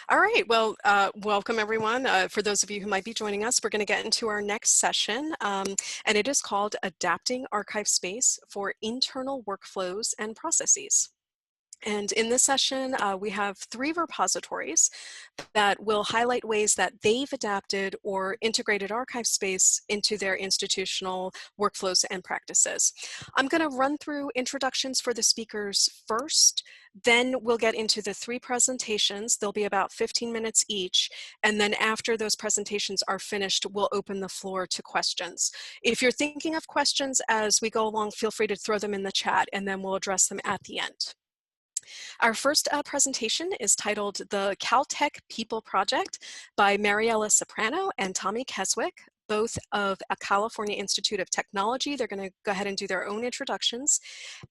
All right, well, welcome everyone. For those of you who might be joining us, we're going to get into our next session, and it is called Adapting ArchivesSpace for Internal Workflows and Processes. And in this session, we have 3 repositories that will highlight ways that they've adapted or integrated ArchivesSpace into their institutional workflows and practices. I'm going to run through introductions for the speakers first, then we'll get into the 3 presentations. They'll be about 15 minutes each, and then after those presentations are finished, we'll open the floor to questions. If you're thinking of questions as we go along, feel free to throw them in the chat, and then we'll address them at the end. Our first presentation is titled The Caltech People Project by Mariella Soprano and Tommy Keswick, both of a California Institute of Technology. They're going to go ahead and do their own introductions.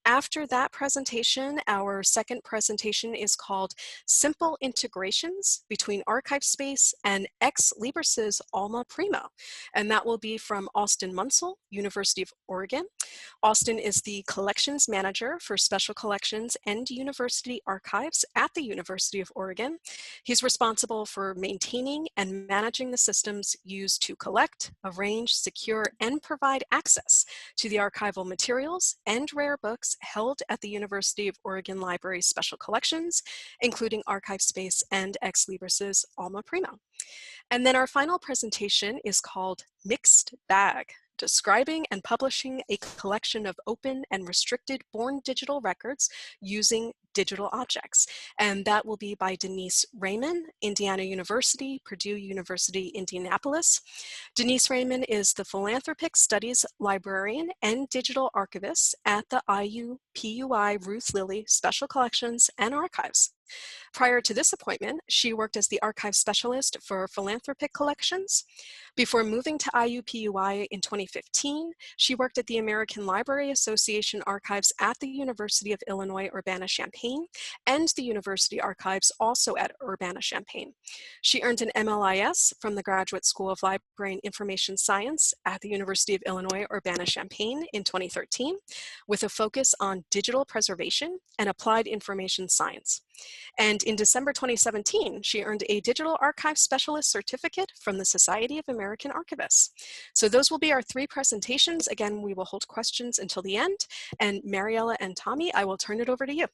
After that presentation, our second presentation is called Simple Integrations Between ArchivesSpace and Ex Libris's Alma Primo, and that will be from Austin Munsell, University of Oregon. Austin is the Collections Manager for Special Collections and University Archives at the University of Oregon. He's responsible for maintaining and managing the systems used to collect, arrange, secure, and provide access to the archival materials and rare books held at the University of Oregon Library Special Collections, including ArchivesSpace and Ex Libris's Alma Primo. And then our final presentation is called Mixed Bag: Describing and Publishing a Collection of Open and Restricted Born Digital Records Using Digital Objects. And that will be by Denise Raymond, Indiana University, Purdue University, Indianapolis. Denise Raymond is the Philanthropic Studies Librarian and Digital Archivist at the IUPUI Ruth Lilly Special Collections and Archives. Prior to this appointment, she worked as the archive specialist for philanthropic collections. Before moving to IUPUI in 2015, she worked at the American Library Association Archives at the University of Illinois Urbana-Champaign and the University Archives also at Urbana-Champaign. She earned an MLIS from the Graduate School of Library and Information Science at the University of Illinois Urbana-Champaign in 2013, with a focus on digital preservation and applied information science. And in December 2017, she earned a Digital Archive Specialist Certificate from the Society of American Archivists. So those will be our 3 presentations. Again, we will hold questions until the end. And Mariella and Tommy, I will turn it over to you.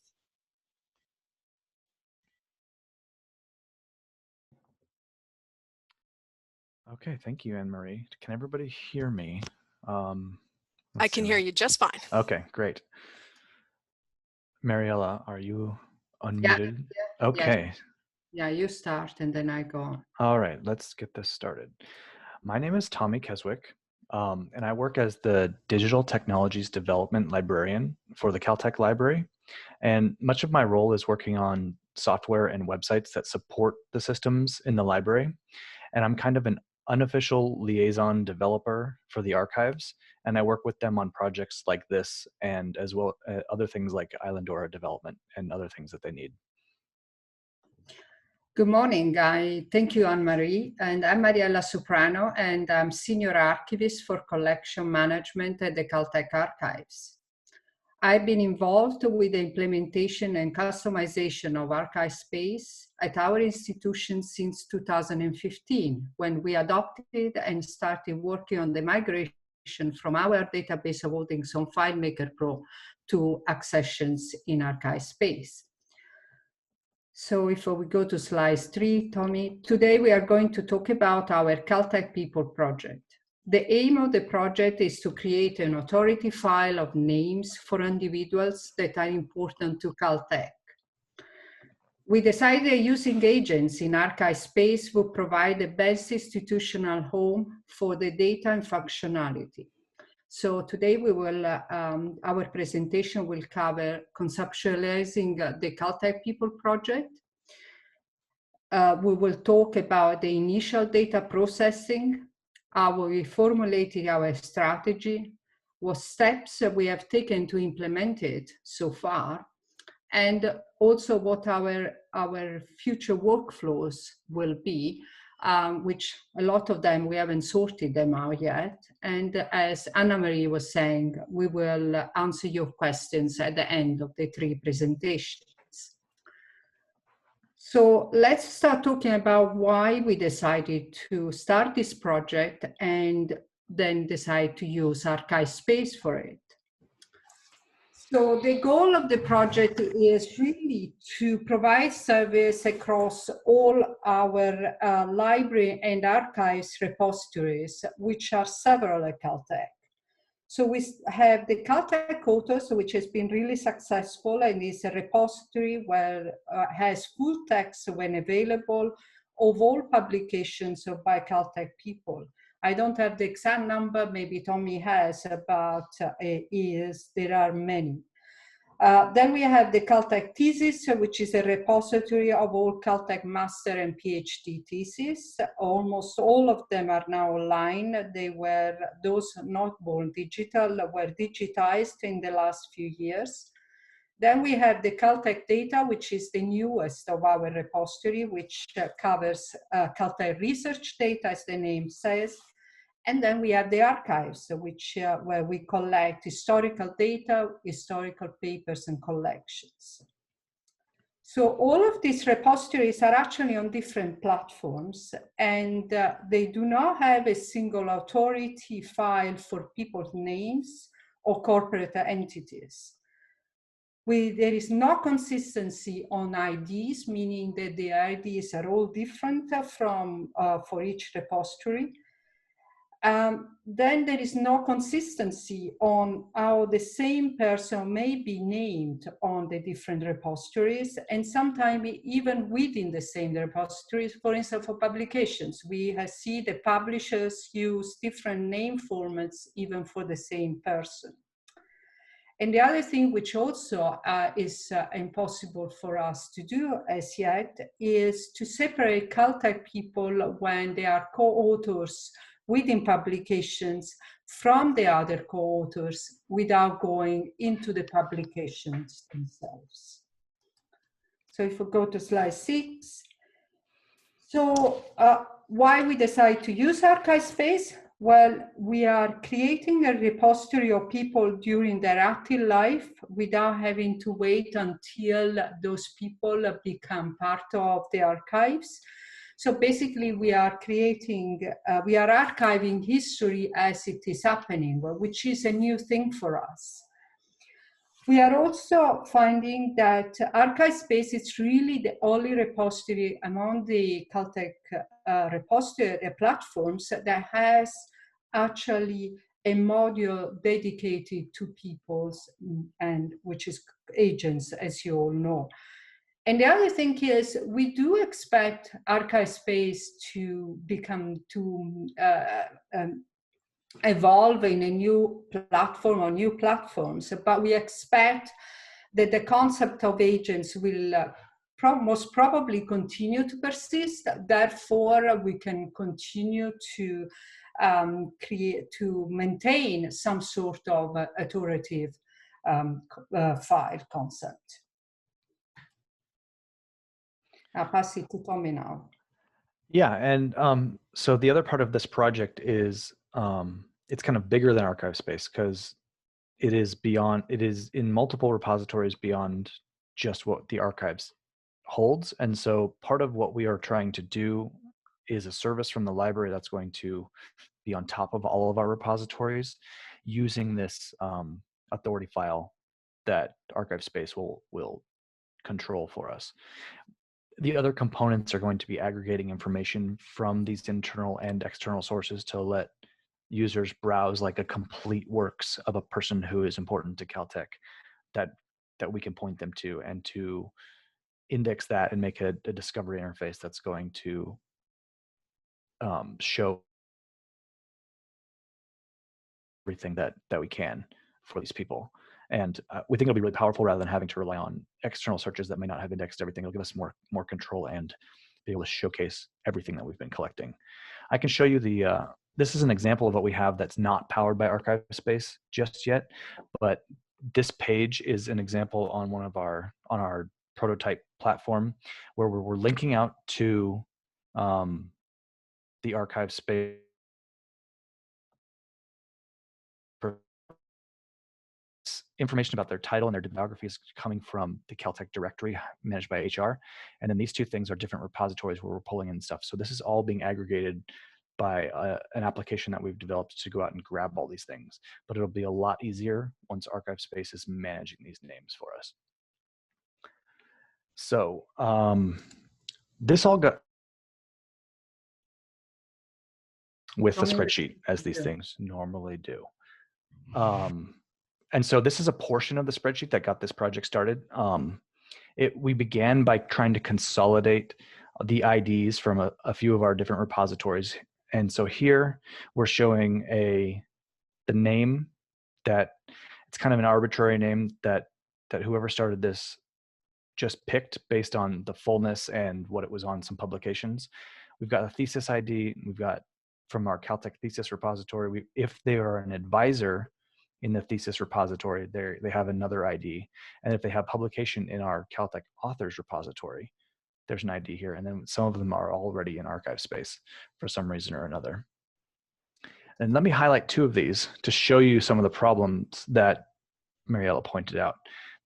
Okay, thank you, Anne-Marie. Can everybody hear me? I can hear you just fine. Okay, great. Mariella, are you unmuted? Yeah. Okay. Yes. Yeah, you start and then I go on. All right, let's get this started. My name is Tommy Keswick, and I work as the Digital Technologies Development Librarian for the Caltech Library. And much of my role is working on software and websites that support the systems in the library. And I'm kind of an unofficial liaison developer for the archives, and I work with them on projects like this and as well other things like Islandora development and other things that they need. Good morning. Thank you, Anne-Marie. And I'm Mariella Soprano, and I'm Senior Archivist for Collection Management at the Caltech Archives. I've been involved with the implementation and customization of ArchivesSpace at our institution since 2015, when we adopted and started working on the migration from our database of holdings on FileMaker Pro to accessions in ArchivesSpace. So if we go to slide 3, Tommy, today we are going to talk about our Caltech People project. The aim of the project is to create an authority file of names for individuals that are important to Caltech. We decided that using agents in ArchivesSpace would provide the best institutional home for the data and functionality. So today we will, our presentation will cover conceptualizing the Caltech People project. We will talk about the initial data processing, how we formulated our strategy, what steps we have taken to implement it so far, and also what our future workflows will be, which a lot of them, we haven't sorted them out yet. And as Anna-Marie was saying, we will answer your questions at the end of the 3 presentations. So let's start talking about why we decided to start this project and then decide to use ArchivesSpace for it. So the goal of the project is really to provide service across all our library and archives repositories, which are several at Caltech. So we have the Caltech Authors, which has been really successful and is a repository where has full text when available of all publications by Caltech People. I don't have the exact number, maybe Tommy has, but there are many. Then we have the Caltech Thesis, which is a repository of all Caltech master and PhD theses. Almost all of them are now online. Those not born digital were digitized in the last few years. Then we have the Caltech Data, which is the newest of our repository, which covers Caltech research data, as the name says. And then we have the archives, where we collect historical data, historical papers, and collections. So all of these repositories are actually on different platforms, and they do not have a single authority file for people's names or corporate entities. There is no consistency on IDs, meaning that the IDs are all different for each repository. Then there is no consistency on how the same person may be named on the different repositories, and sometimes even within the same repositories. For instance, for publications, we see the publishers use different name formats even for the same person. And the other thing which also is impossible for us to do as yet is to separate Caltech people when they are co-authors within publications from the other co-authors without going into the publications themselves. So if we go to slide 6. So why we decide to use ArchivesSpace? Well, we are creating a repository of people during their active life without having to wait until those people become part of the archives. So basically, we are archiving history as it is happening, which is a new thing for us. We are also finding that ArchivesSpace is really the only repository among the Caltech repository platforms that has actually a module dedicated to people's, and which is agents, as you all know. And the other thing is, we do expect ArchivesSpace to evolve in a new platform or new platforms, but we expect that the concept of agents will most probably continue to persist. Therefore, we can continue to maintain some sort of authoritative file concept. I'll pass it to Tommy now. Yeah, and so the other part of this project is it's kind of bigger than ArchivesSpace because it is in multiple repositories beyond just what the archives holds. And so part of what we are trying to do is a service from the library that's going to be on top of all of our repositories using this authority file that ArchivesSpace will control for us. The other components are going to be aggregating information from these internal and external sources to let users browse like a complete works of a person who is important to Caltech that we can point them to, and to index that and make a discovery interface that's going to show everything that we can for these people. And we think it'll be really powerful rather than having to rely on external searches that may not have indexed everything. It'll give us more control and be able to showcase everything that we've been collecting. I can show you this is an example of what we have that's not powered by ArchivesSpace just yet, but this page is an example on our prototype platform where we're linking out to the ArchivesSpace information about their title and their biography is coming from the Caltech directory managed by HR. And then these two things are different repositories where we're pulling in stuff. So this is all being aggregated by an application that we've developed to go out and grab all these things. But it'll be a lot easier once ArchivesSpace is managing these names for us. So this all got with the spreadsheet, as these things normally do. And so this is a portion of the spreadsheet that got this project started. We began by trying to consolidate the IDs from a few of our different repositories. And so here we're showing the name that it's kind of an arbitrary name that whoever started this just picked based on the fullness and what it was on some publications. We've got a thesis ID. We've got from our Caltech thesis repository. If they are an advisor in the thesis repository, they have another ID. And if they have publication in our Caltech authors repository, there's an ID here. And then some of them are already in ArchivesSpace for some reason or another. And let me highlight two of these to show you some of the problems that Mariella pointed out.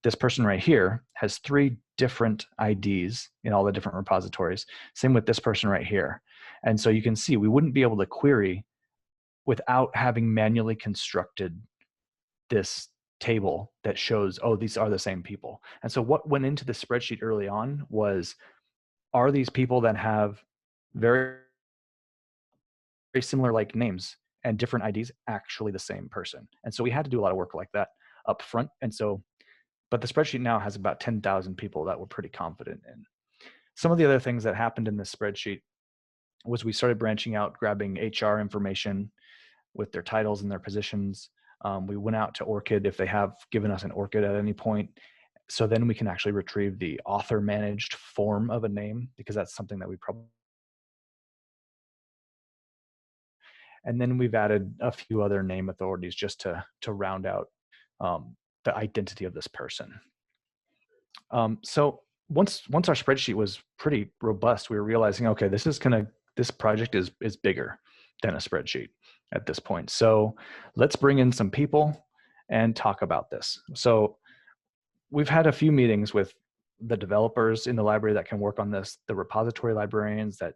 This person right here has 3 different IDs in all the different repositories. Same with this person right here. And so you can see we wouldn't be able to query without having manually constructed this table that shows, oh, these are the same people. And so what went into the spreadsheet early on was, are these people that have very, very similar like names and different IDs actually the same person? And so we had to do a lot of work like that up front. And so, but the spreadsheet now has about 10,000 people that we're pretty confident in. Some of the other things that happened in this spreadsheet was we started branching out, grabbing HR information with their titles and their positions. We went out to ORCID if they have given us an ORCID at any point. So then we can actually retrieve the author managed form of a name, because that's something that we probably. And then we've added a few other name authorities just to round out the identity of this person. So once our spreadsheet was pretty robust, we were realizing, okay, this project is bigger than a spreadsheet at this point. So let's bring in some people and talk about this. So we've had a few meetings with the developers in the library that can work on this, the repository librarians that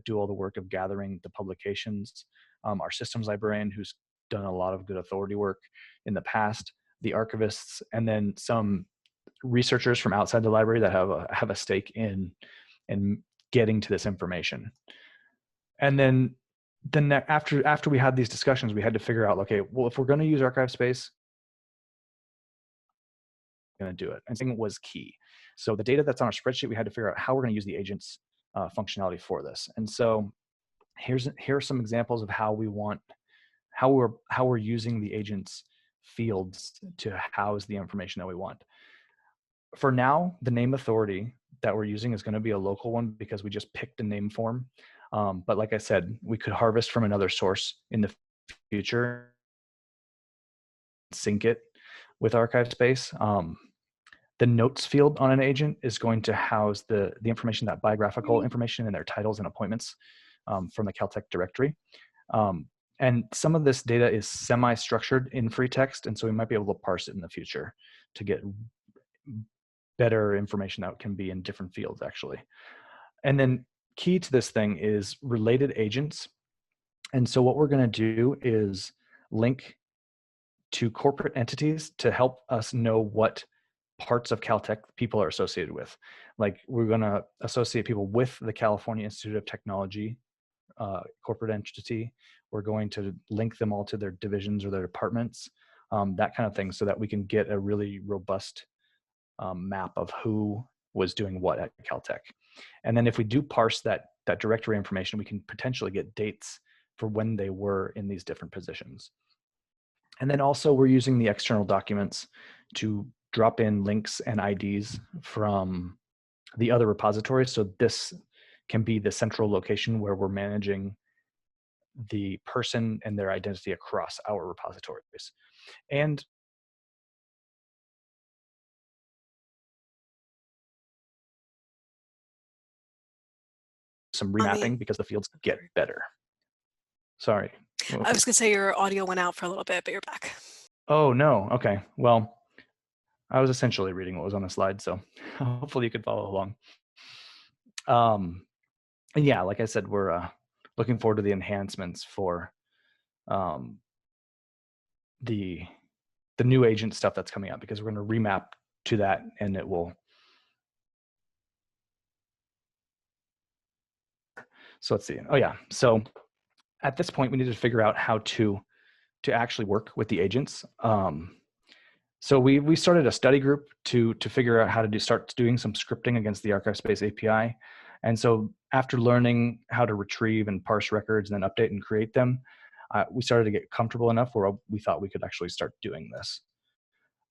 do all the work of gathering the publications, our systems librarian who's done a lot of good authority work in the past, the archivists, and then some researchers from outside the library that have a stake in getting to this information. And then after we had these discussions, we had to figure out, okay, well, if we're going to use ArchivesSpace, we're going to do it. And something was key. So the data that's on our spreadsheet, we had to figure out how we're going to use the agents functionality for this. And so here are some examples of how we're using the agents fields to house the information that we want. For now, the name authority that we're using is going to be a local one because we just picked a name form. But like I said, we could harvest from another source in the future, sync it with ArchivesSpace. The notes field on an agent is going to house the information, that biographical information and their titles and appointments from the Caltech directory. And some of this data is semi-structured in free text, and so we might be able to parse it in the future to get better information that can be in different fields, actually. And then key to this thing is related agents. And so what we're going to do is link to corporate entities to help us know what parts of Caltech people are associated with. Like, we're going to associate people with the California Institute of Technology corporate entity. We're going to link them all to their divisions or their departments, that kind of thing, so that we can get a really robust map of who was doing what at Caltech. And then if we do parse that directory information, we can potentially get dates for when they were in these different positions. And then also we're using the external documents to drop in links and IDs from the other repositories. So this can be the central location where we're managing the person and their identity across our repositories. And some remapping because the fields get better. Sorry. I was going to say your audio went out for a little bit, but you're back. Oh, no. Okay. Well, I was essentially reading what was on the slide, so hopefully you could follow along. And yeah, like I said, we're looking forward to the enhancements for um, the new agent stuff that's coming out, because we're going to remap to that, and it will. So let's see. Oh yeah. So at this point, we need to figure out how to actually work with the agents. So we started a study group to figure out how to start doing some scripting against the ArchivesSpace API. And so after learning how to retrieve and parse records and then update and create them, we started to get comfortable enough where we thought we could actually start doing this.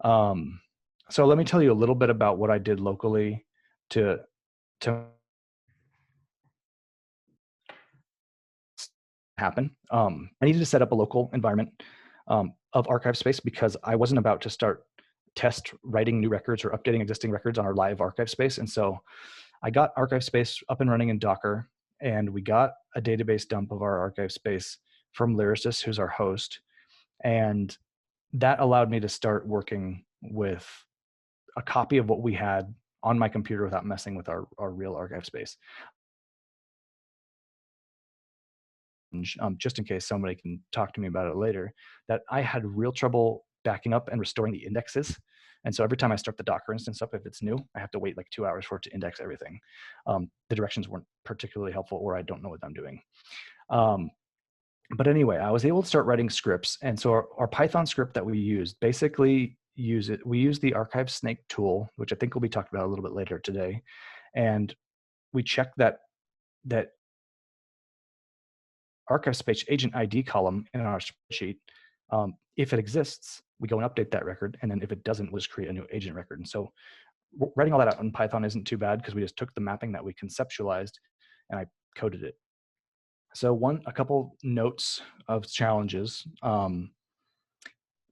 So let me tell you a little bit about what I did locally to happen. I needed to set up a local environment of ArchivesSpace because I wasn't about to start test writing new records or updating existing records on our live ArchivesSpace. And so I got ArchivesSpace up and running in Docker, and we got a database dump of our ArchivesSpace from Lyrasis, who's our host. And that allowed me to start working with a copy of what we had on my computer without messing with our real ArchivesSpace. Just in case somebody can talk to me about it later, that I had real trouble backing up and restoring the indexes. And so every time I start the Docker instance up, if it's new, I have to wait like 2 hours for it to index everything. The directions weren't particularly helpful, or I don't know what I'm doing. But anyway, I was able to start writing scripts. And so our Python script that we used, basically we use the ArchivesSnake tool, which I think will be talked about a little bit later today. And we check that ArchivesSpace agent ID column in our spreadsheet. If it exists, we go and update that record. And then if it doesn't, we'll just create a new agent record. And so writing all that out in Python isn't too bad, because we just took the mapping that we conceptualized and I coded it. So a couple notes of challenges.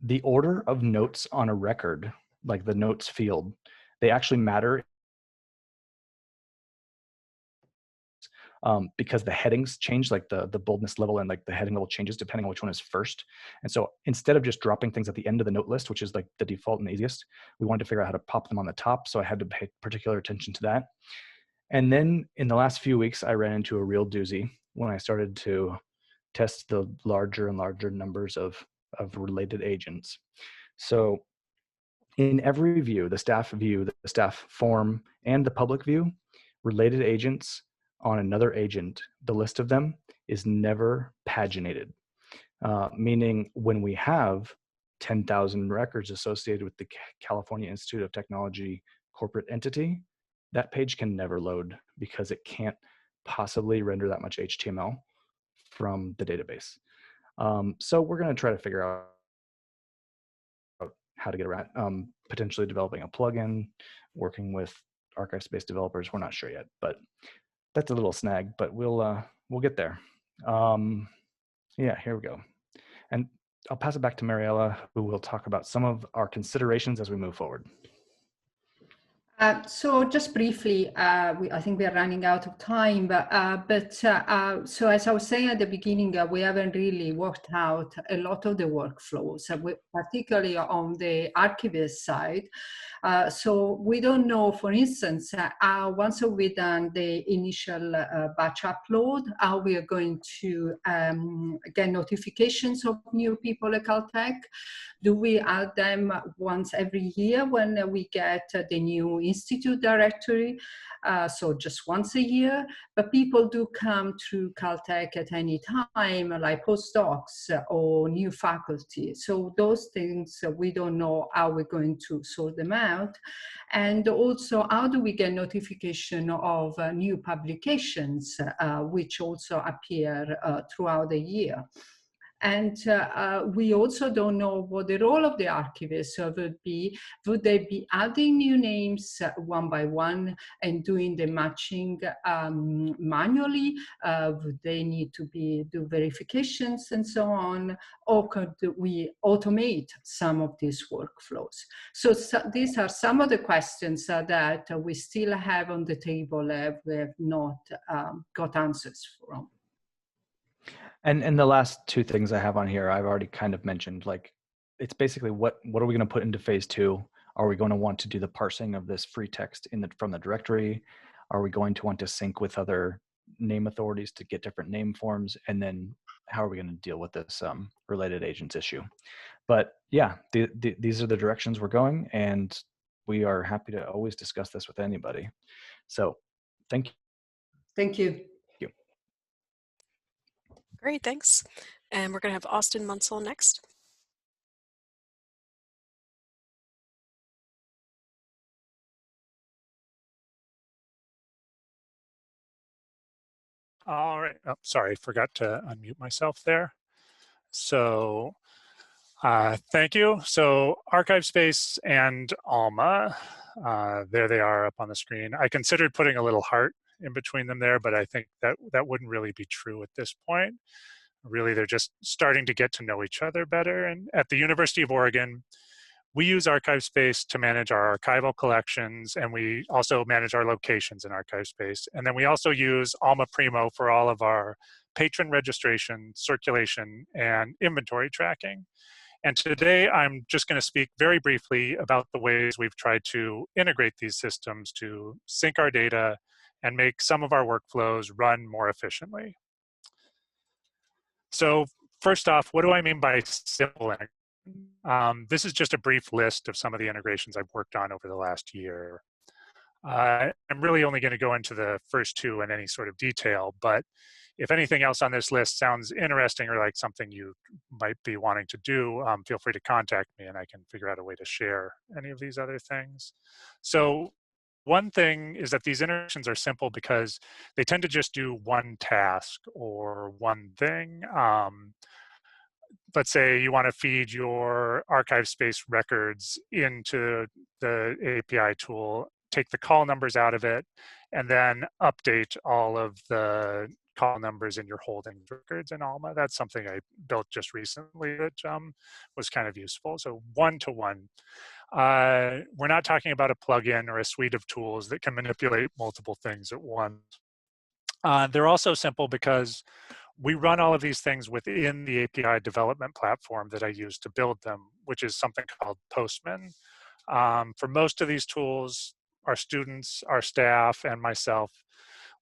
The order of notes on a record, like the notes field, they actually matter because the headings change, like the boldness level and like the heading level changes depending on which one is first. And so instead of just dropping things at the end of the note list, which is like the default and the easiest, we wanted to figure out how to pop them on the top. So I had to pay particular attention to that. And then in the last few weeks, I ran into a real doozy when I started to test the larger and larger numbers of related agents. So in every view, the staff view, the staff form, and the public view, related agents on another agent, the list of them is never paginated, meaning when we have 10,000 records associated with the California Institute of Technology corporate entity, that page can never load because it can't possibly render that much HTML from the database. So we're going to try to figure out how to get around, potentially developing a plugin, working with ArchivesSpace developers. We're not sure yet, but that's a little snag, but we'll get there. Yeah, here we go. And I'll pass it back to Mariella, who will talk about some of our considerations as we move forward. So just briefly, I think we are running out of time, so as I was saying at the beginning, we haven't really worked out a lot of the workflows, particularly on the archivist side. So we don't know, for instance, once we've done the initial batch upload, how we are going to get notifications of new people at Caltech. Do we add them once every year when we get the new institute directory? So just once a year, but people do come through Caltech at any time, like postdocs or new faculty. So those things, we don't know how we're going to sort them out. And also, how do we get notification of new publications, which also appear throughout the year? And we also don't know what the role of the archivist would be. Would they be adding new names one by one and doing the matching manually? Would they need to do verifications and so on? Or could we automate some of these workflows? So these are some of the questions that we still have on the table we have not got answers from. And the last two things I have on here, I've already kind of mentioned, like it's basically what are we going to put into phase 2? Are we going to want to do the parsing of this free text from the directory? Are we going to want to sync with other name authorities to get different name forms? And then how are we going to deal with this related agents issue? But yeah, these are the directions we're going, and we are happy to always discuss this with anybody. So thank you. Thank you. Great, thanks. And we're going to have Austin Munsell next. All right. Oh, sorry, forgot to unmute myself there. So thank you. So ArchivesSpace and Alma, there they are up on the screen. I considered putting a little heart in between them there, but I think that wouldn't really be true at this point. Really, they're just starting to get to know each other better. And at the University of Oregon, we use ArchivesSpace to manage our archival collections, and we also manage our locations in ArchivesSpace. And then we also use Alma Primo for all of our patron registration, circulation, and inventory tracking. And today I'm just going to speak very briefly about the ways we've tried to integrate these systems to sync our data and make some of our workflows run more efficiently. So first off, what do I mean by simple integration? This is just a brief list of some of the integrations I've worked on over the last year. I'm really only going to go into the first two in any sort of detail, but if anything else on this list sounds interesting or like something you might be wanting to do, feel free to contact me and I can figure out a way to share any of these other things. So one thing is that these integrations are simple because they tend to just do one task or one thing. Let's say you want to feed your ArchivesSpace records into the API tool, take the call numbers out of it, and then update all of the call numbers in your holding records in Alma. That's something I built just recently that was kind of useful. So one-to-one. We're not talking about a plugin or a suite of tools that can manipulate multiple things at once. They're also simple because we run all of these things within the API development platform that I use to build them, which is something called Postman. For most of these tools, our students, our staff, and myself,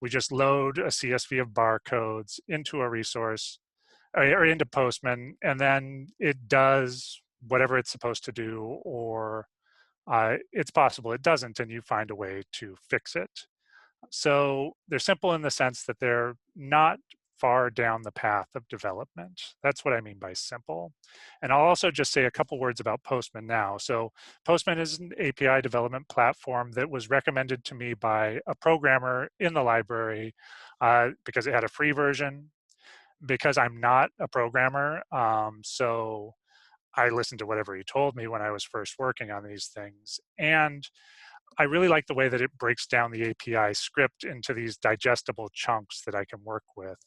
we just load a CSV of barcodes into a resource or into Postman, and then it does whatever it's supposed to do, or it's possible it doesn't, and you find a way to fix it. So they're simple in the sense that they're not far down the path of development. That's what I mean by simple. And I'll also just say a couple words about Postman now. So Postman is an API development platform that was recommended to me by a programmer in the library because it had a free version, because I'm not a programmer. So I listened to whatever he told me when I was first working on these things. And I really like the way that it breaks down the API script into these digestible chunks that I can work with.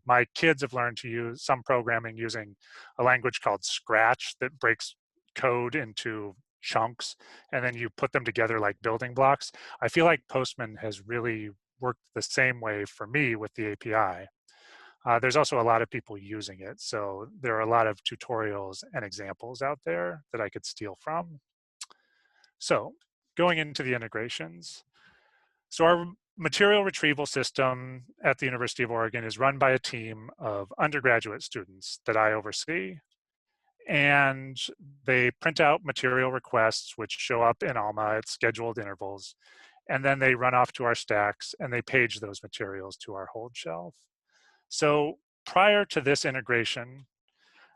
My kids have learned to use some programming using a language called Scratch that breaks code into chunks, and then you put them together like building blocks. I feel like Postman has really worked the same way for me with the API. There's also a lot of people using it, so there are a lot of tutorials and examples out there that I could steal from. So going into the integrations. So our material retrieval system at the University of Oregon is run by a team of undergraduate students that I oversee. And they print out material requests, which show up in Alma at scheduled intervals. And then they run off to our stacks and they page those materials to our hold shelf. So prior to this integration,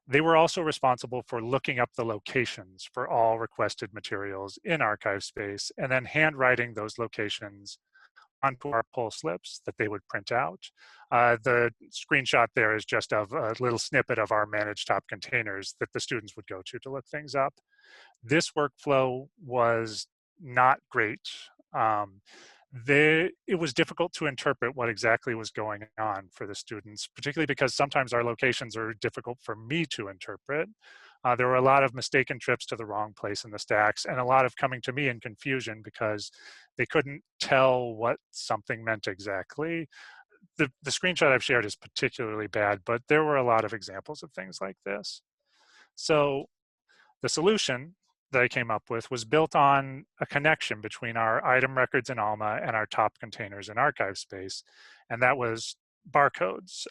they were also responsible for looking up the locations for all requested materials in ArchivesSpace and then handwriting those locations onto our pull slips that they would print out. The screenshot there is just of a little snippet of our managed top containers that the students would go to look things up. This workflow was not great. It was difficult to interpret what exactly was going on for the students, particularly because sometimes our locations are difficult for me to interpret. There were a lot of mistaken trips to the wrong place in the stacks and a lot of coming to me in confusion because they couldn't tell what something meant exactly. The screenshot I've shared is particularly bad, but there were a lot of examples of things like this. So The solution that I came up with was built on a connection between our item records in Alma and our top containers in ArchivesSpace, and that was barcodes.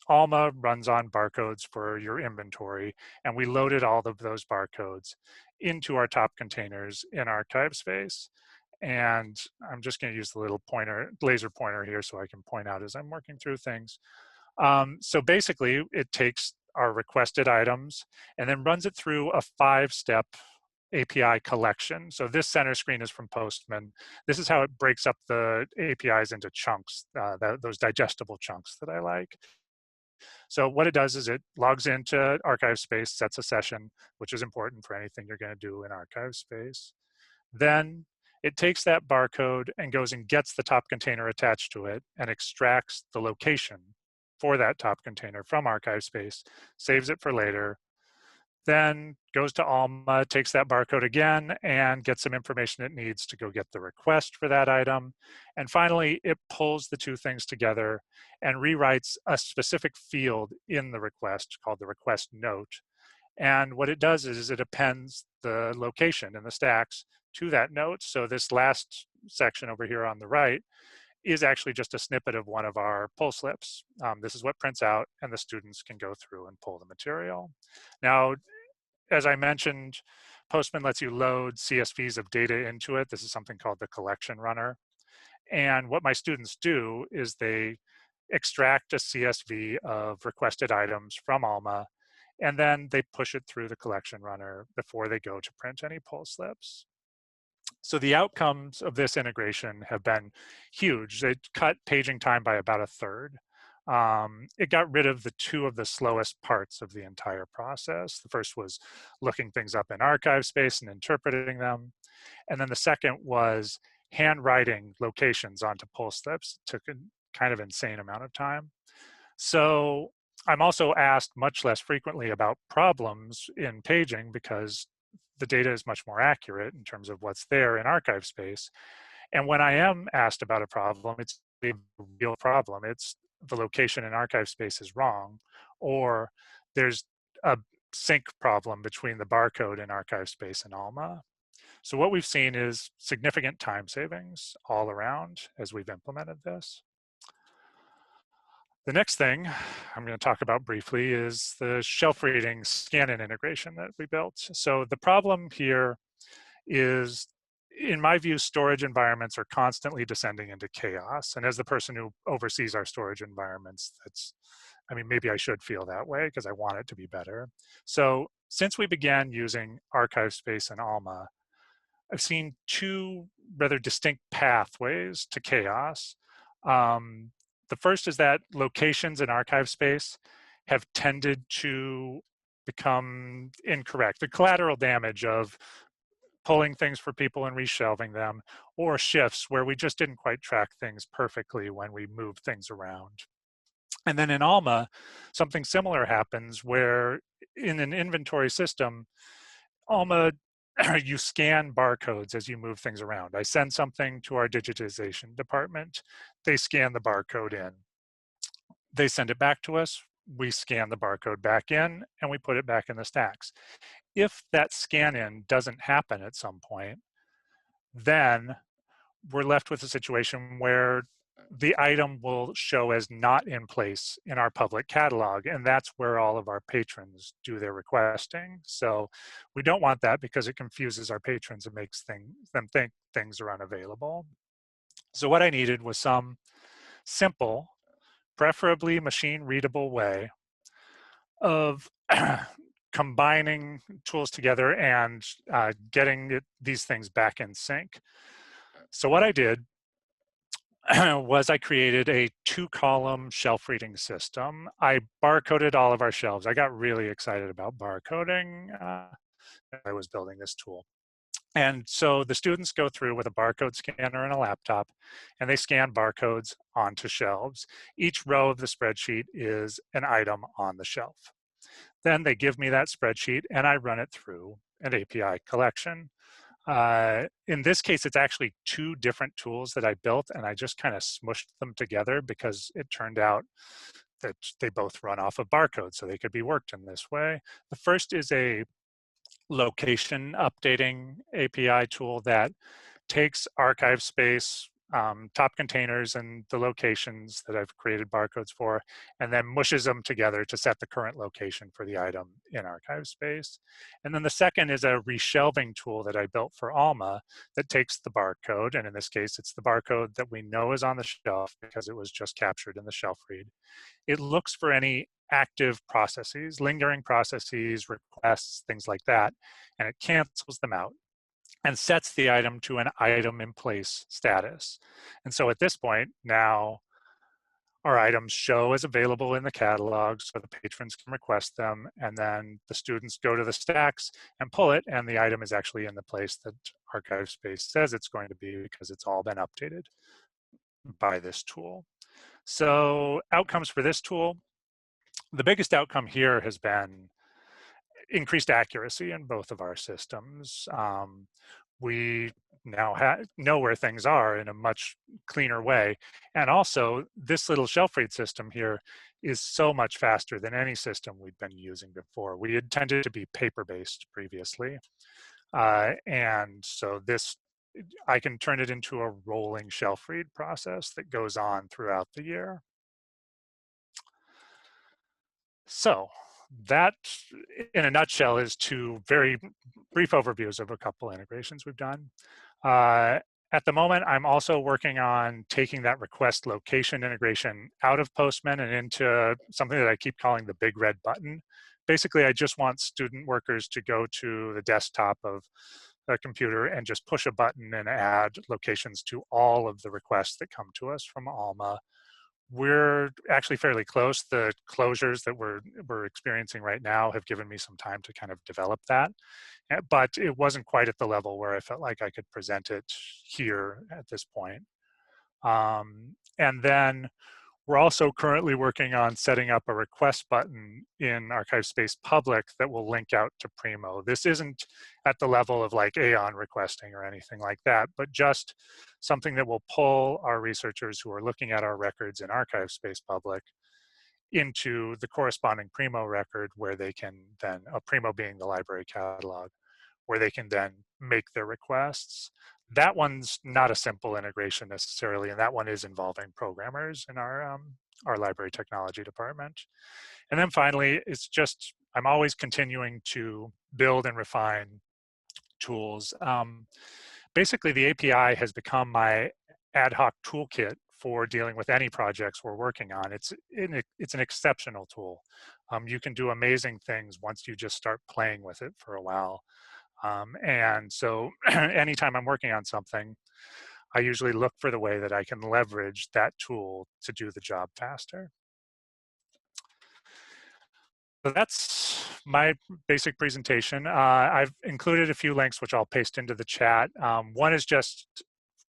Alma runs on barcodes for your inventory, and we loaded all of those barcodes into our top containers in ArchivesSpace. And I'm just going to use the little laser pointer here so I can point out as I'm working through things. So basically, it takes our requested items and then runs it through a 5-step API collection. So this center screen is from Postman. This is how it breaks up the APIs into chunks, those digestible chunks that I like. So what it does is it logs into ArchivesSpace, sets a session, which is important for anything you're going to do in ArchivesSpace. Then it takes that barcode and goes and gets the top container attached to it and extracts the location for that top container from ArchivesSpace, saves it for later, then goes to Alma, takes that barcode again, and gets some information it needs to go get the request for that item. And finally, it pulls the two things together and rewrites a specific field in the request called the request note. And what it does is it appends the location in the stacks to that note. So this last section over here on the right is actually just a snippet of one of our pull slips. This is what prints out, and the students can go through and pull the material. Now, as I mentioned, Postman lets you load CSVs of data into it. This is something called the collection runner. And what my students do is they extract a CSV of requested items from Alma, and then they push it through the collection runner before they go to print any pull slips. So the outcomes of this integration have been huge. It cut paging time by about 1/3. It got rid of the 2 of the slowest parts of the entire process. The first was looking things up in ArchivesSpace and interpreting them. And then the second was handwriting locations onto pull slips. It took a kind of insane amount of time. So I'm also asked much less frequently about problems in paging because the data is much more accurate in terms of what's there in ArchivesSpace. And when I am asked about a problem, it's a real problem. It's the location in ArchivesSpace is wrong, or there's a sync problem between the barcode in ArchivesSpace and Alma. So what we've seen is significant time savings all around as we've implemented this. The next thing I'm going to talk about briefly is the shelf reading scan-in integration that we built. So the problem here is, in my view, storage environments are constantly descending into chaos. And as the person who oversees our storage environments, I mean, maybe I should feel that way because I want it to be better. So since we began using ArchivesSpace and Alma, I've seen 2 rather distinct pathways to chaos. The first is that locations in ArchivesSpace have tended to become incorrect. The collateral damage of pulling things for people and reshelving them, or shifts where we just didn't quite track things perfectly when we moved things around. And then in Alma, something similar happens where in an inventory system, Alma, you scan barcodes as you move things around. I send something to our digitization department. They scan the barcode in. They send it back to us. We scan the barcode back in, and we put it back in the stacks. If that scan-in doesn't happen at some point, then we're left with a situation where the item will show as not in place in our public catalog, and that's where all of our patrons do their requesting. So we don't want that because it confuses our patrons and makes them think things are unavailable. So what I needed was some simple, preferably machine-readable way of combining tools together and getting these things back in sync. So what I did was I created a 2-column shelf reading system. I barcoded all of our shelves. I got really excited about barcoding as I was building this tool. And so the students go through with a barcode scanner and a laptop, and they scan barcodes onto shelves. Each row of the spreadsheet is an item on the shelf. Then they give me that spreadsheet, and I run it through an API collection. In this case, it's actually 2 different tools that I built, and I just kind of smushed them together because it turned out that they both run off of barcodes, so they could be worked in this way. The first is a location updating API tool that takes ArchivesSpace, top containers and the locations that I've created barcodes for, and then mushes them together to set the current location for the item in ArchivesSpace. And then the second is a reshelving tool that I built for Alma that takes the barcode, and in this case, it's the barcode that we know is on the shelf because it was just captured in the shelf read. It looks for any active processes, lingering processes, requests, things like that, and it cancels them out and sets the item to an item in place status. And so at this point, now our items show as available in the catalog so the patrons can request them, and then the students go to the stacks and pull it, and the item is actually in the place that ArchivesSpace says it's going to be because it's all been updated by this tool. So outcomes for this tool, the biggest outcome here has been increased accuracy in both of our systems. We now know where things are in a much cleaner way. And also, this little shelf read system here is so much faster than any system we'd been using before. We had tended to be paper-based previously. And so this, I can turn it into a rolling shelf read process that goes on throughout the year. So that, in a nutshell, is two very brief overviews of a couple integrations we've done. At the moment, I'm also working on taking that request location integration out of Postman and into something that I keep calling the big red button. Basically, I just want student workers to go to the desktop of a computer and just push a button and add locations to all of the requests that come to us from Alma. We're actually fairly close. The closures that we're experiencing right now have given me some time to kind of develop that, but it wasn't quite at the level where I felt like I could present it here at this point. And then we're also currently working on setting up a request button in ArchivesSpace Public that will link out to Primo. This isn't at the level of like Aeon requesting or anything like that, but just something that will pull our researchers who are looking at our records in ArchivesSpace Public into the corresponding Primo record where they can then, Primo being the library catalog, where they can then make their requests. That one's not a simple integration necessarily, and that one is involving programmers in our library technology department. And then finally, it's just, I'm always continuing to build and refine tools. Basically, the API has become my ad hoc toolkit for dealing with any projects we're working on. It's an exceptional tool. You can do amazing things once you just start playing with it for a while. And so anytime I'm working on something, I usually look for the way that I can leverage that tool to do the job faster. So that's my basic presentation. I've included a few links which I'll paste into the chat. One is just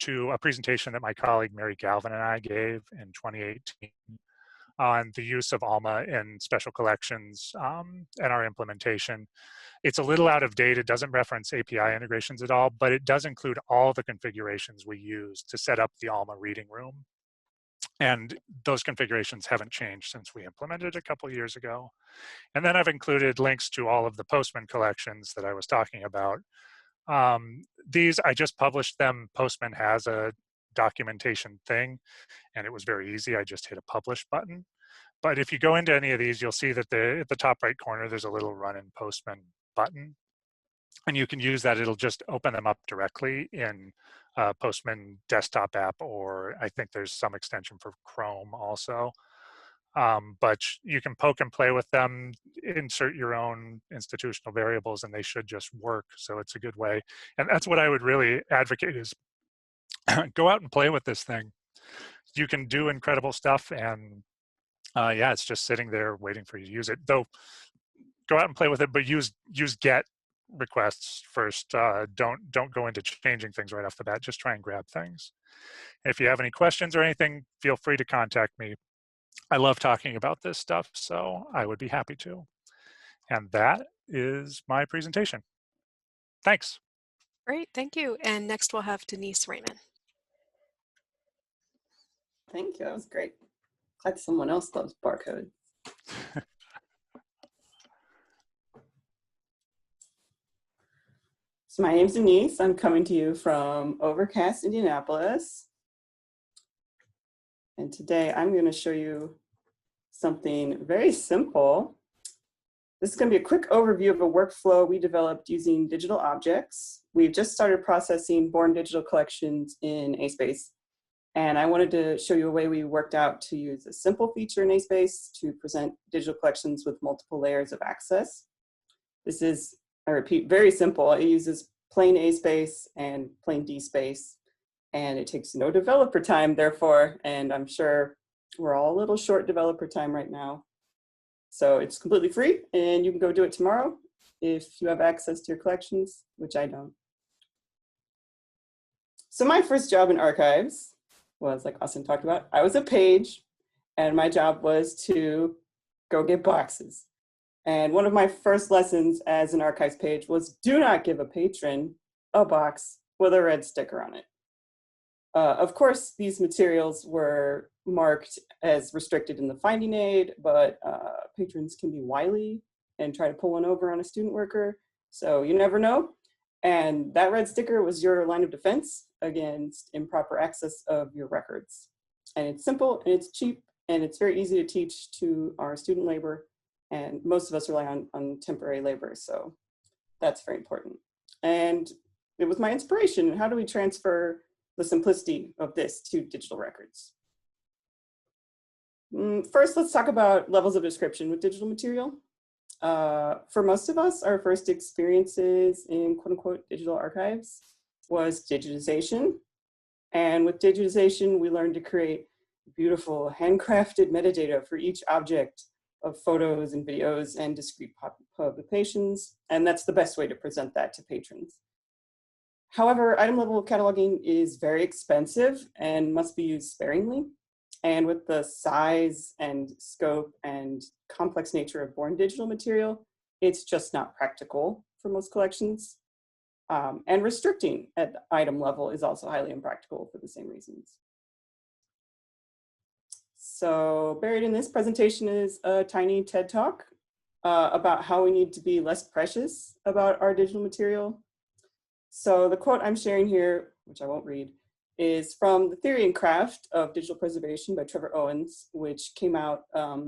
to a presentation that my colleague Mary Galvin and I gave in 2018 on the use of Alma in special collections and our implementation. It's a little out of date. It doesn't reference API integrations at all, but it does include all the configurations we use to set up the Alma reading room. And those configurations haven't changed since we implemented a couple years ago. And then I've included links to all of the Postman collections that I was talking about. These, I just published them. Postman has a documentation thing, and it was very easy. I just hit a publish button. But if you go into any of these, you'll see that at the top right corner, there's a little run in Postman button. And you can use that. It'll just open them up directly in Postman desktop app, or I think there's some extension for Chrome also. But you can poke and play with them, insert your own institutional variables, and they should just work. So it's a good way. And that's what I would really advocate is go out and play with this thing. You can do incredible stuff, and yeah, it's just sitting there waiting for you to use it. Though, go out and play with it, but use get requests first. Don't go into changing things right off the bat. Just try and grab things. If you have any questions or anything, feel free to contact me. I love talking about this stuff, so I would be happy to. And that is my presentation. Thanks. Great, thank you. And next we'll have Denise Raymond. Thank you, that was great. Glad someone else loves barcodes. So my name's Denise. I'm coming to you from overcast Indianapolis. And today I'm going to show you something very simple. This is going to be a quick overview of a workflow we developed using digital objects. We've just started processing born digital collections in ASpace. And I wanted to show you a way we worked out to use a simple feature in ASpace to present digital collections with multiple layers of access. This is, I repeat, very simple. It uses plain ASpace and plain DSpace, and it takes no developer time, therefore, and I'm sure we're all a little short developer time right now. So it's completely free, and you can go do it tomorrow if you have access to your collections, which I don't. So my first job in archives was, like Austin talked about, I was a page, and my job was to go get boxes. And one of my first lessons as an archives page was do not give a patron a box with a red sticker on it. Of course, these materials were marked as restricted in the finding aid, but patrons can be wily and try to pull one over on a student worker. So you never know. And that red sticker was your line of defense against improper access of your records. And it's simple and it's cheap and it's very easy to teach to our student labor. And most of us rely on temporary labor. So that's very important. And it was my inspiration. How do we transfer the simplicity of this to digital records? First, let's talk about levels of description with digital material. For most of us, our first experiences in quote unquote digital archives was digitization. And with digitization, we learned to create beautiful handcrafted metadata for each object of photos and videos and discrete publications. And that's the best way to present that to patrons. However, item level cataloging is very expensive and must be used sparingly. And with the size and scope and complex nature of born digital material, it's just not practical for most collections. And restricting at the item level is also highly impractical for the same reasons. So buried in this presentation is a tiny TED Talk about how we need to be less precious about our digital material. So the quote I'm sharing here, which I won't read, is from The Theory and Craft of Digital Preservation by Trevor Owens, which came out a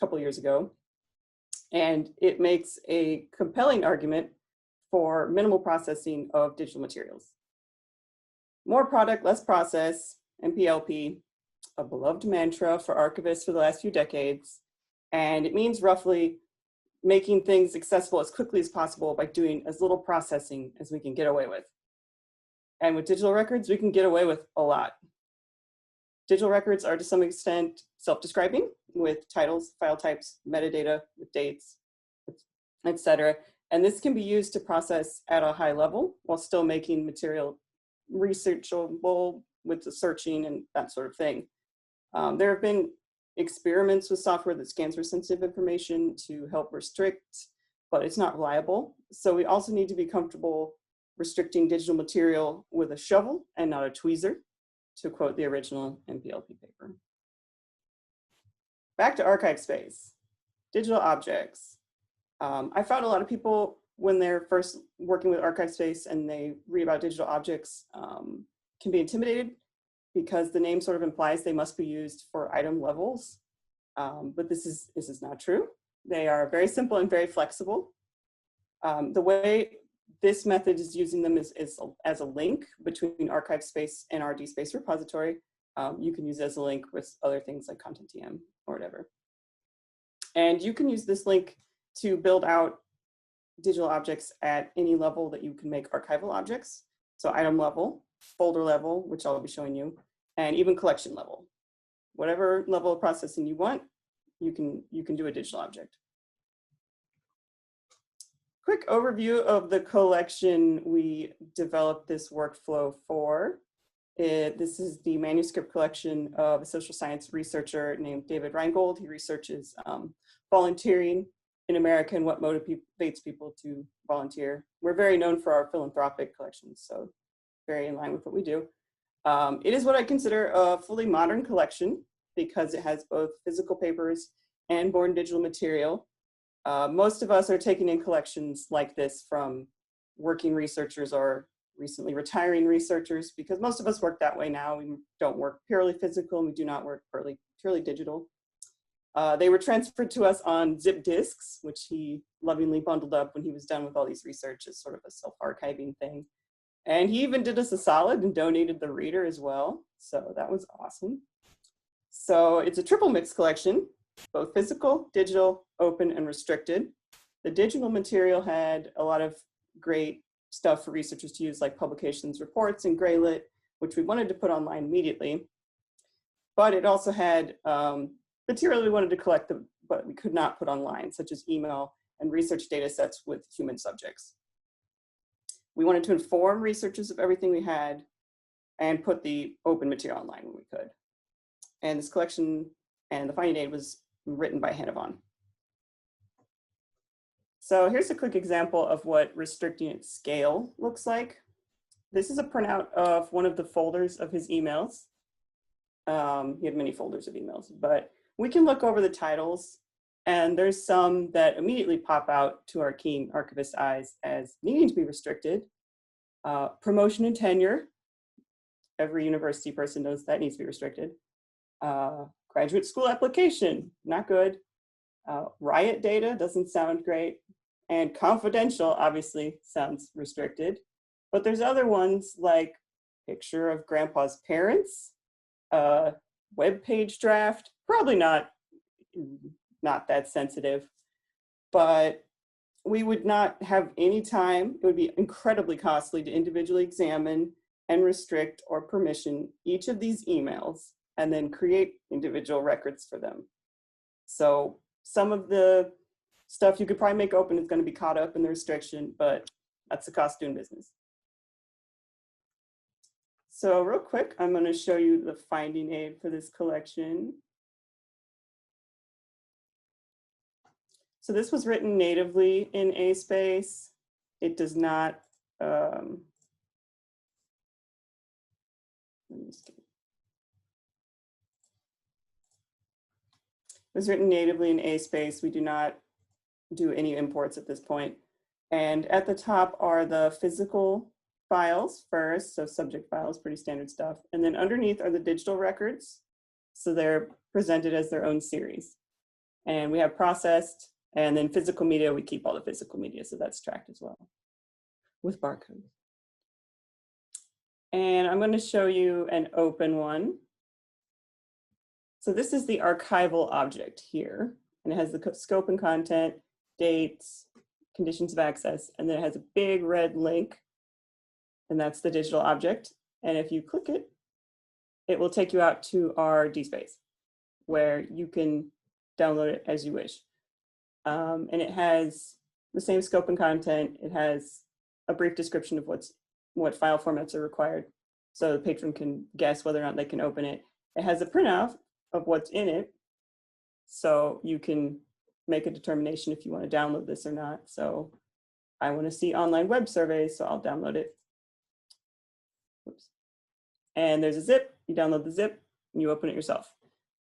couple years ago. And it makes a compelling argument for minimal processing of digital materials. More product, less process, MPLP, a beloved mantra for archivists for the last few decades. And it means roughly making things accessible as quickly as possible by doing as little processing as we can get away with. And with digital records, we can get away with a lot. Digital records are to some extent self-describing with titles, file types, metadata, with dates, etc. And this can be used to process at a high level while still making material researchable with the searching and that sort of thing. There have been experiments with software that scans for sensitive information to help restrict, but it's not reliable. So we also need to be comfortable restricting digital material with a shovel and not a tweezer, to quote the original MPLP paper. Back to ArchivesSpace, digital objects. I found a lot of people when they're first working with ArchivesSpace and they read about digital objects can be intimidated because the name sort of implies they must be used for item levels, but this is not true. They are very simple and very flexible. The way this method is using them is as a link between ArchivesSpace and our DSpace repository. You can use it as a link with other things like Content-TM or whatever. And you can use this link to build out digital objects at any level that you can make archival objects. So item level, folder level, which I'll be showing you, and even collection level. Whatever level of processing you want, you can do a digital object. Quick overview of the collection we developed this workflow for. This is the manuscript collection of a social science researcher named David Reingold. He researches volunteering in America and what motivates people to volunteer. We're very known for our philanthropic collections, so very in line with what we do. It is what I consider a fully modern collection because it has both physical papers and born digital material. Most of us are taking in collections like this from working researchers or recently retiring researchers, because most of us work that way now. We don't work purely physical, and we do not work purely digital. They were transferred to us on zip disks, which he lovingly bundled up when he was done with all these research as sort of a self-archiving thing. And he even did us a solid and donated the reader as well. So that was awesome. So it's a triple mix collection, both physical, digital, open, and restricted. The digital material had a lot of great stuff for researchers to use, like publications, reports, and graylit, which we wanted to put online immediately. But it also had material we wanted to collect, but we could not put online, such as email and research data sets with human subjects. We wanted to inform researchers of everything we had and put the open material online when we could. And this collection and the finding aid was written by Hannavon. So here's a quick example of what restricting at scale looks like. This is a printout of one of the folders of his emails. He had many folders of emails, but we can look over the titles, and there's some that immediately pop out to our keen archivist eyes as needing to be restricted. Promotion and tenure. Every university person knows that needs to be restricted. Graduate school application, not good. Riot data doesn't sound great. And confidential obviously sounds restricted. But there's other ones like picture of grandpa's parents, web page draft, probably not that sensitive, but we would not have any time. It would be incredibly costly to individually examine and restrict or permission each of these emails and then create individual records for them. So some of the stuff you could probably make open is going to be caught up in the restriction, but that's the cost of doing business. So real quick, I'm going to show you the finding aid for this collection. So this was written natively in ASpace. It does not, it was written natively in ASpace. We do not do any imports at this point. And at the top are the physical files first, so subject files, pretty standard stuff. And then underneath are the digital records. So they're presented as their own series. And we have processed, and then physical media, we keep all the physical media, so that's tracked as well with barcodes. And I'm going to show you an open one. So this is the archival object here, and it has the scope and content, dates, conditions of access, and then it has a big red link, and that's the digital object. And if you click it, it will take you out to our DSpace, where you can download it as you wish. And it has the same scope and content. It has a brief description of what file formats are required, so the patron can guess whether or not they can open it. It has a printout of what's in it, so you can make a determination if you want to download this or not. So I want to see online web surveys, so I'll download it. Oops. And there's a zip. You download the zip and you open it yourself.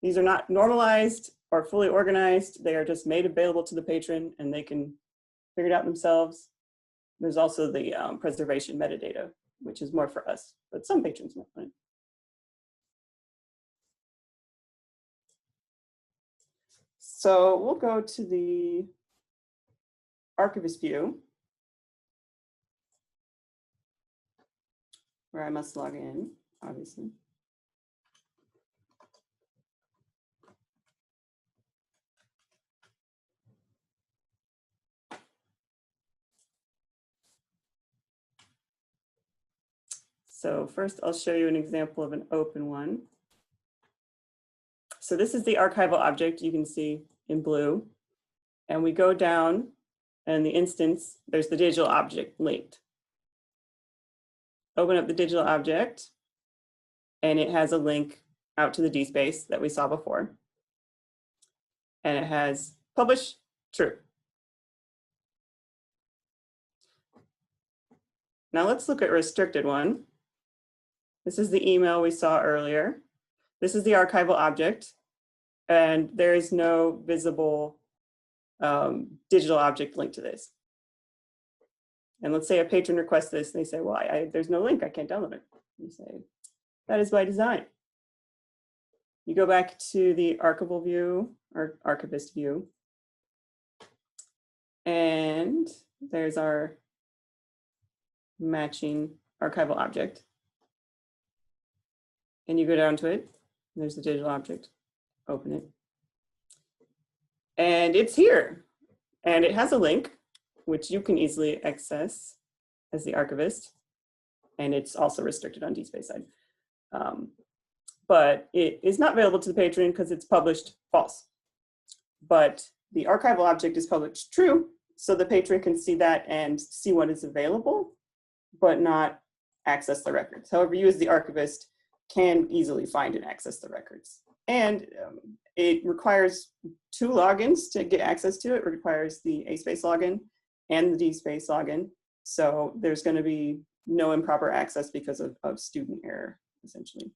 These are not normalized or fully organized. They are just made available to the patron, and they can figure it out themselves. There's also the preservation metadata, which is more for us, but some patrons might want it. So we'll go to the archivist view, where I must log in, obviously. So first I'll show you an example of an open one. So this is the archival object you can see in blue. And we go down, and the instance, there's the digital object linked. Open up the digital object, and it has a link out to the DSpace that we saw before. And it has publish true. Now let's look at restricted one. This is the email we saw earlier. This is the archival object, and there is no visible digital object linked to this. And let's say a patron requests this, and they say, well, there's no link, I can't download it. You say, that is by design. You go back to the archival view or archivist view. And there's our matching archival object. And you go down to it, and there's the digital object, open it. And it's here. And it has a link, which you can easily access as the archivist. And it's also restricted on DSpace side. But it is not available to the patron because it's published false. But the archival object is published true, so the patron can see that and see what is available, but not access the records. However, you as the archivist can easily find and access the records. And it requires 2 logins to get access to it. It requires the ASpace login and the DSpace login. So there's going to be no improper access because of student error, essentially.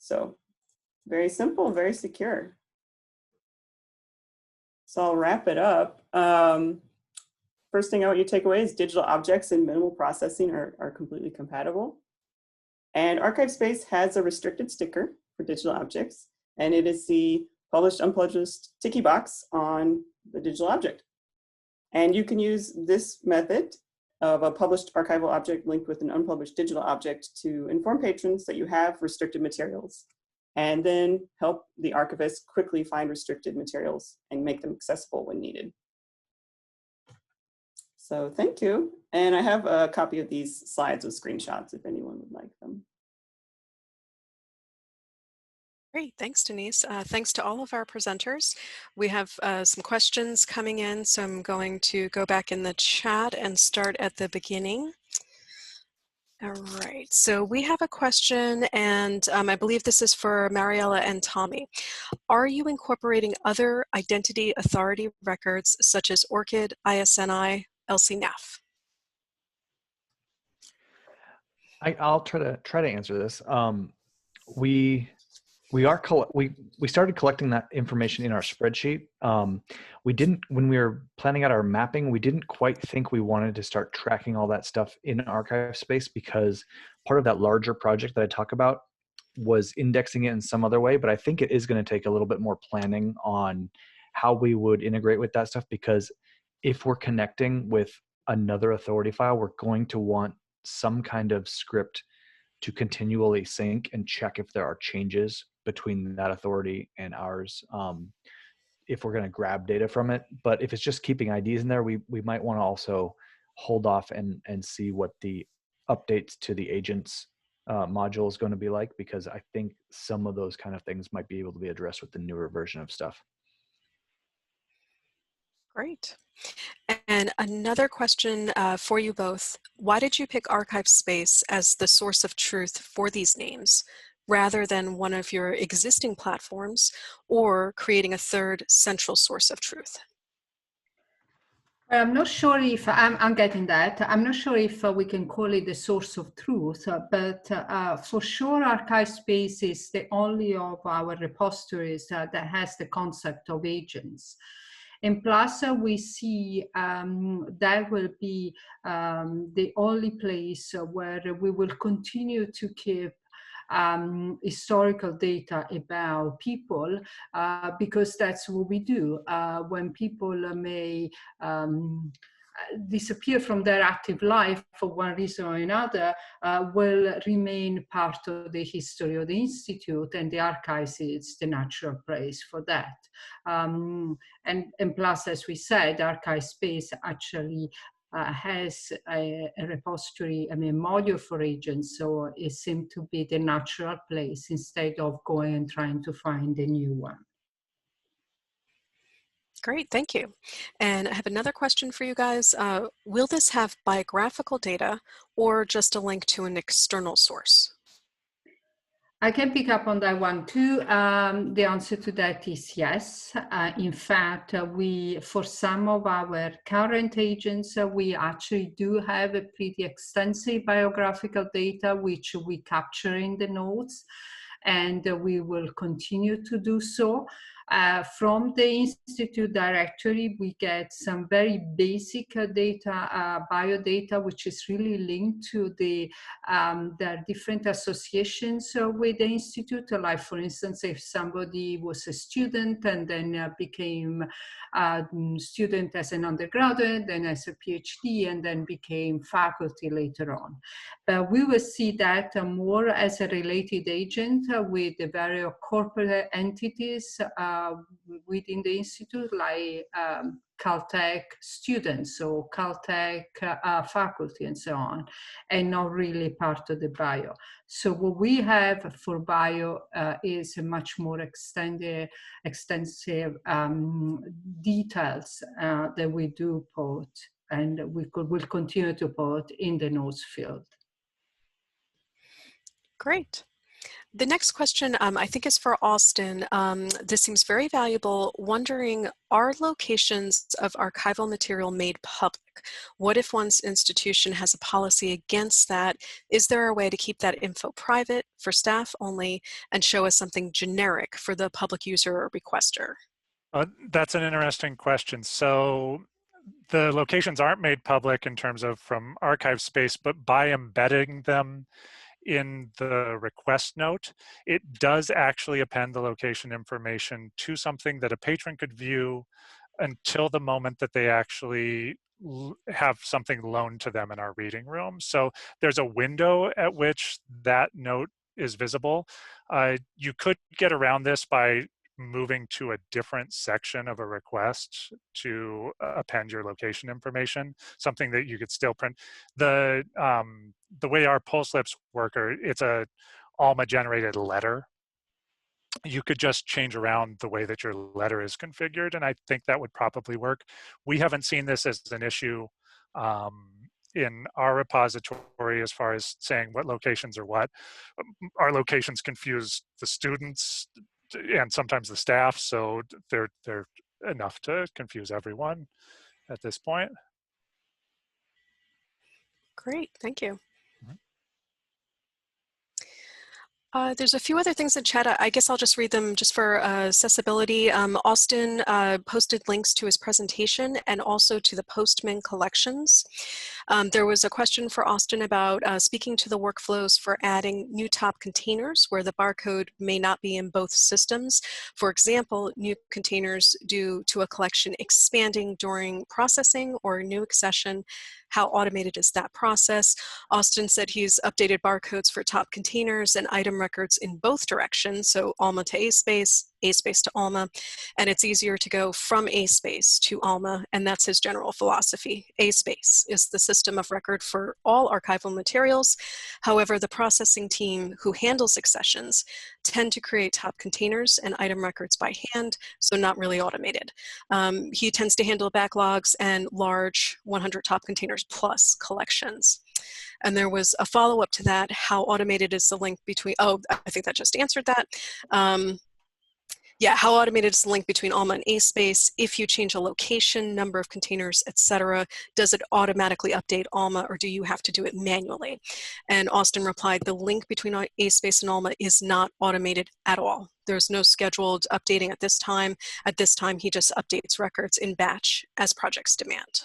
So very simple, very secure. So I'll wrap it up. First thing I want you to take away is digital objects and minimal processing are completely compatible. And ArchivesSpace has a restricted sticker for digital objects, and it is the published, unpublished ticky box on the digital object. And you can use this method of a published archival object linked with an unpublished digital object to inform patrons that you have restricted materials, and then help the archivist quickly find restricted materials and make them accessible when needed. So thank you. And I have a copy of these slides with screenshots if anyone would like them. Great, thanks, Denise. Thanks to all of our presenters. We have some questions coming in, so I'm going to go back in the chat and start at the beginning. All right, so we have a question, and I believe this is for Mariella and Tommy. Are you incorporating other identity authority records such as ORCID, ISNI, LCNAF? I'll try to answer this. We started collecting that information in our spreadsheet. We didn't, when we were planning out our mapping, we didn't quite think we wanted to start tracking all that stuff in ArchivesSpace because part of that larger project that I talk about was indexing it in some other way. But I think it is going to take a little bit more planning on how we would integrate with that stuff, because if we're connecting with another authority file, we're going to want some kind of script to continually sync and check if there are changes between that authority and ours, if we're going to grab data from it. But if it's just keeping IDs in there, we might want to also hold off and see what the updates to the agents module is going to be like, because I think some of those kind of things might be able to be addressed with the newer version of stuff. Great. And another question for you both. Why did you pick ArchivesSpace as the source of truth for these names, rather than one of your existing platforms or creating a third central source of truth? I'm not sure if I'm getting that. I'm not sure if we can call it the source of truth, but for sure ArchivesSpace is the only of our repositories that has the concept of agents. And plus, we see that will be the only place where we will continue to keep historical data about people, because that's what we do. When people may disappear from their active life for one reason or another, will remain part of the history of the Institute, and the archives is the natural place for that. And plus, as we said, ArchivesSpace actually has a repository, a module for agents, so it seemed to be the natural place instead of going and trying to find a new one. Great, thank you. And I have another question for you guys. Will this have biographical data or just a link to an external source? I can pick up on that one too. The answer to that is yes. In fact, for some of our current agents, we actually do have a pretty extensive biographical data, which we capture in the notes, and we will continue to do so. From the Institute directory, we get some very basic data, biodata, which is really linked to the different associations with the Institute. Like, for instance, if somebody was a student and then became a student as an undergraduate, then as a PhD, and then became faculty later on. But we will see that more as a related agent with the various corporate entities within the Institute, like Caltech students or Caltech faculty and so on, and not really part of the bio. So what we have for bio is a much more extensive details that we do put, and will continue to put in the notes field. Great. The next question I think is for Austin. This seems very valuable. Wondering, are locations of archival material made public? What if one's institution has a policy against that? Is there a way to keep that info private for staff only and show as something generic for the public user or requester? That's an interesting question. So the locations aren't made public in terms of from ArchivesSpace, but by embedding them in the request note, it does actually append the location information to something that a patron could view until the moment that they actually have something loaned to them in our reading room. So there's a window at which that note is visible. You could get around this by moving to a different section of a request to append your location information, something that you could still print. The way our pull slips work, it's a Alma generated letter. You could just change around the way that your letter is configured, and I think that would probably work. We haven't seen this as an issue in our repository as far as saying what locations are what. Our locations confuse the students and sometimes the staff, so they're enough to confuse everyone at this point. Great, thank you. There's a few other things in chat. I guess I'll just read them just for accessibility. Austin posted links to his presentation and also to the Postman collections. There was a question for Austin about speaking to the workflows for adding new top containers where the barcode may not be in both systems. For example, new containers due to a collection expanding during processing or new accession. How automated is that process? Austin said he's updated barcodes for top containers and item records in both directions, so Alma to ASpace to Alma, and it's easier to go from ASpace to Alma, and that's his general philosophy. ASpace is the system of record for all archival materials. However, the processing team who handles accessions tend to create top containers and item records by hand, so not really automated. He tends to handle backlogs and large 100 top containers plus collections. And there was a follow-up to that, how automated is the link between, oh, I think that just answered that. Yeah, how automated is the link between Alma and ASpace? If you change a location, number of containers, etc., does it automatically update Alma, or do you have to do it manually? And Austin replied, the link between ASpace and Alma is not automated at all. There's no scheduled updating at this time. At this time, he just updates records in batch as projects demand.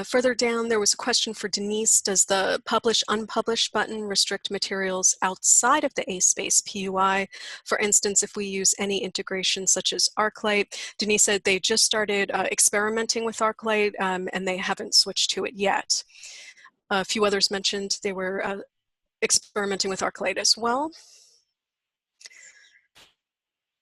Further down, there was a question for Denise. Does the publish unpublished button restrict materials outside of the ASpace PUI? For instance, if we use any integration such as ArcLight, Denise said they just started experimenting with ArcLight and they haven't switched to it yet. A few others mentioned they were experimenting with ArcLight as well.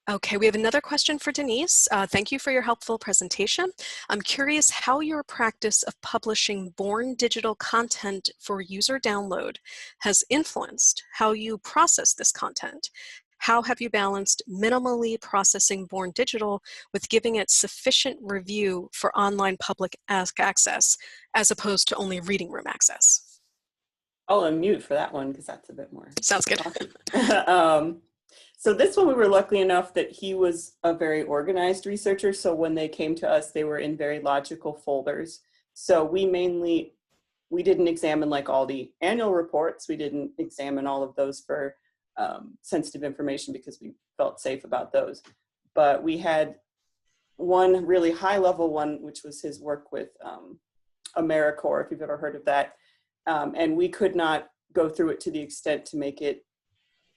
Okay, we have another question for Denise. Thank you for your helpful presentation. I'm curious how your practice of publishing born digital content for user download has influenced how you process this content. How have you balanced minimally processing born digital with giving it sufficient review for online public access as opposed to only reading room access? I'll unmute for that one because that's a bit more. Sounds good. So this one, we were lucky enough that he was a very organized researcher. So when they came to us, they were in very logical folders. So we didn't examine like all the annual reports. We didn't examine all of those for sensitive information because we felt safe about those. but we had one really high level one, which was his work with AmeriCorps, if you've ever heard of that. And we could not go through it to the extent to make it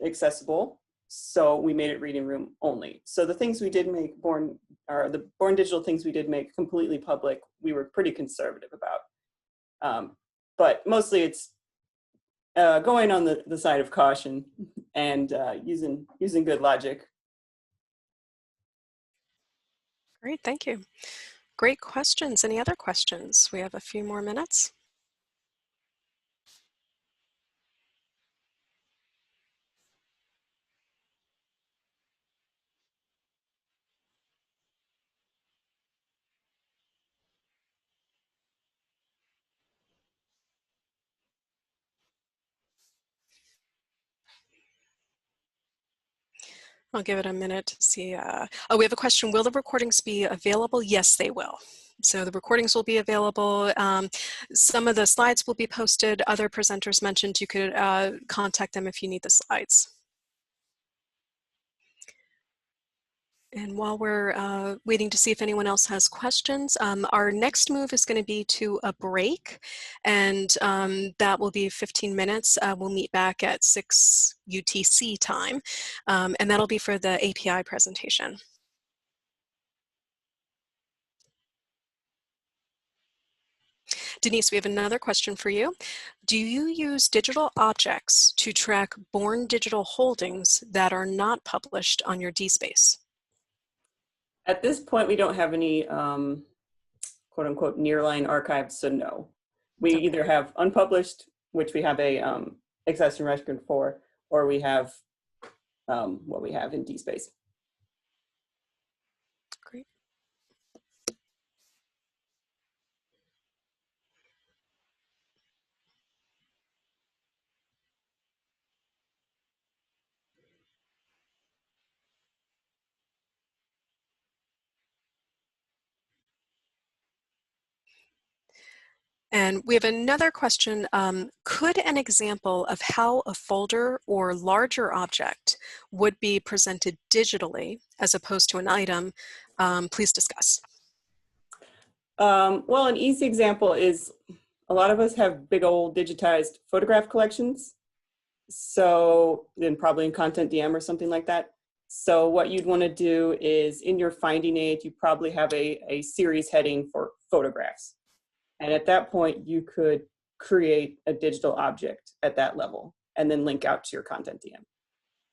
accessible. So we made it reading room only. So the things we did make the Born Digital things we did make completely public, we were pretty conservative about. But mostly it's going on the side of caution and using good logic. Great, thank you. Great questions. Any other questions? We have a few more minutes. I'll give it a minute to see. Oh, we have a question. Will the recordings be available? Yes, they will. So the recordings will be available. Some of the slides will be posted. Other presenters mentioned you could contact them if you need the slides. And while we're waiting to see if anyone else has questions, our next move is going to be to a break, and that will be 15 minutes. We'll meet back at 6 UTC time, and that'll be for the API presentation. Denise, we have another question for you. Do you use digital objects to track Born Digital holdings that are not published on your DSpace? At this point, we don't have any quote unquote nearline archives, so no. We either have unpublished, which we have a accession record for, or we have what we have in DSpace. Great. And we have another question. Could an example of how a folder or larger object would be presented digitally as opposed to an item, please discuss? Well, an easy example is a lot of us have big old digitized photograph collections. So then probably in Content DM or something like that. So what you'd want to do is in your finding aid, you probably have a series heading for photographs. And at that point, you could create a digital object at that level and then link out to your Content DM.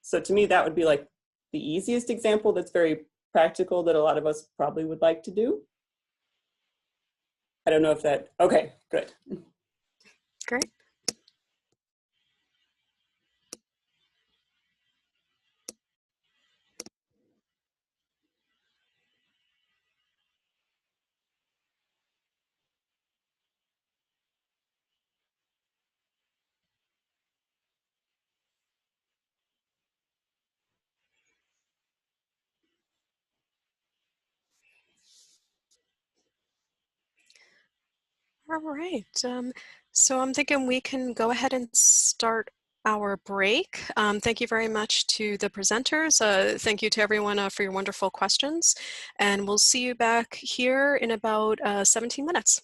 So to me, that would be like the easiest example that's very practical that a lot of us probably would like to do. I don't know if that, okay, good. Great. All right, so I'm thinking we can go ahead and start our break. Thank you very much to the presenters. Thank you to everyone for your wonderful questions. And we'll see you back here in about 17 minutes.